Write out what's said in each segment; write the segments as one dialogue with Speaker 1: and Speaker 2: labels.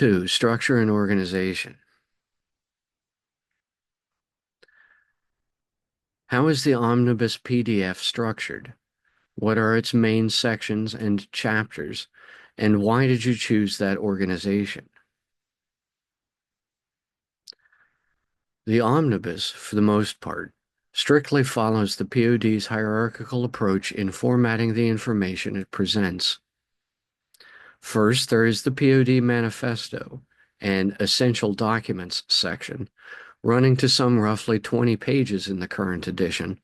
Speaker 1: 2. Structure and organization. How is the omnibus PDF structured? What are its main sections and chapters? And why did you choose that organization? The omnibus, for the most part, strictly follows the POD's hierarchical approach in formatting the information it presents. First, there is the POD manifesto, an essential documents section, running to some roughly 20 pages in the current edition.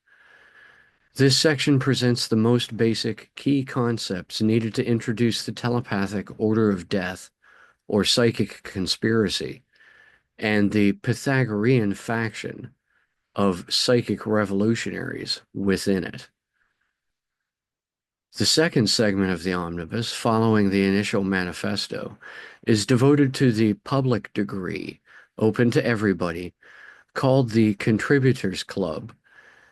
Speaker 1: This section presents the most basic key concepts needed to introduce the telepathic order of death, or psychic conspiracy, and the Pythagorean faction of psychic revolutionaries within it. The second segment of the omnibus, following the initial manifesto, is devoted to the public degree, open to everybody, called the Contributors Club,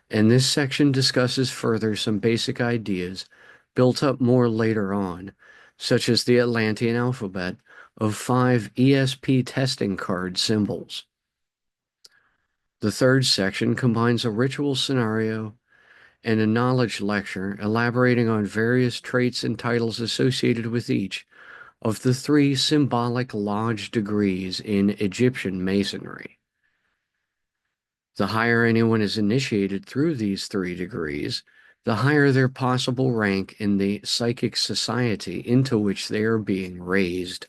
Speaker 1: and this section discusses further some basic ideas built up more later on, such as the Atlantean alphabet of 5 ESP testing card symbols. The third section combines a ritual scenario and a knowledge lecture elaborating on various traits and titles associated with each of the 3 symbolic lodge degrees in Egyptian Masonry. The higher anyone is initiated through these 3 degrees, the higher their possible rank in the psychic society into which they are being raised.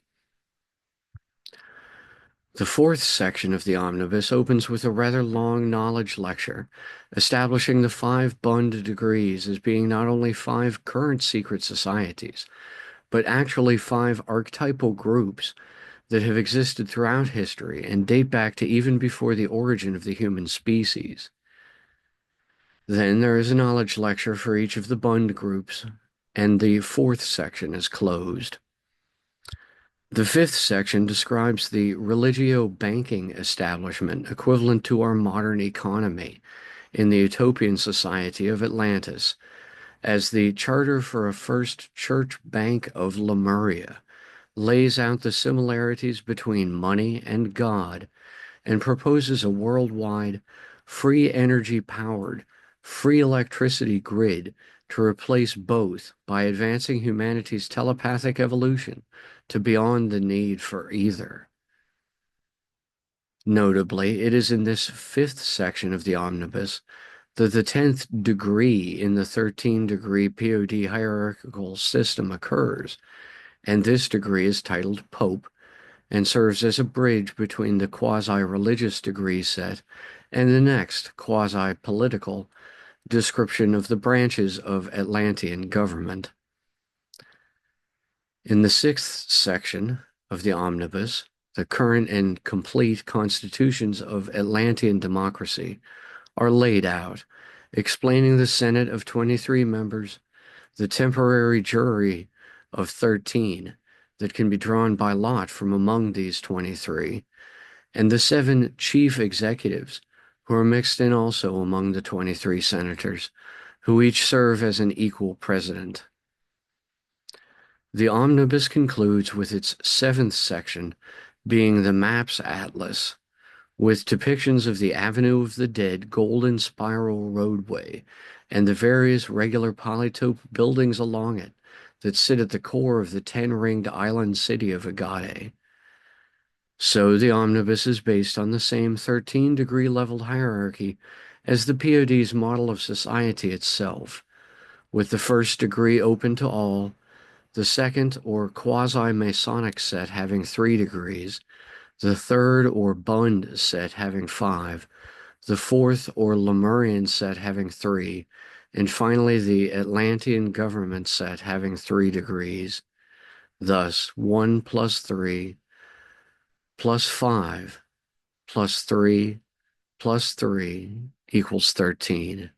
Speaker 1: The fourth section of the omnibus opens with a rather long knowledge lecture, establishing the 5 bund degrees as being not only 5 current secret societies, but actually 5 archetypal groups that have existed throughout history and date back to even before the origin of the human species. Then there is a knowledge lecture for each of the bund groups, and the fourth section is closed. The fifth section describes the religio-banking establishment equivalent to our modern economy in the utopian society of Atlantis as the charter for a first church bank of Lemuria lays out the similarities between money and God and proposes a worldwide, free energy-powered, free electricity grid to replace both by advancing humanity's telepathic evolution to beyond the need for either. Notably, it is in this 5th section of the omnibus that the 10th degree in the 13-degree POD hierarchical system occurs, and this degree is titled Pope and serves as a bridge between the quasi-religious degree set and the next quasi-political description of the branches of Atlantean government. In the 6th section of the omnibus, the current and complete constitutions of Atlantean Democracy are laid out, explaining the Senate of 23 members, the temporary jury of 13 that can be drawn by lot from among these 23, and the 7 chief executives who are mixed in also among the 23 senators, who each serve as an equal president. The omnibus concludes with its 7th section being the Maps Atlas, with depictions of the Avenue of the Dead golden spiral roadway and the various regular polytope buildings along it that sit at the core of the 10-ringed island city of Agade. So the omnibus is based on the same 13-degree leveled hierarchy as the POD's model of society itself, with the first degree open to all, the second or quasi-Masonic set having 3 degrees, the third or bund set having 5, the fourth or Lemurian set having 3, and finally the Atlantean government set having 3 degrees. Thus, 1 plus 3 plus 5 plus 3 plus 3 equals 13.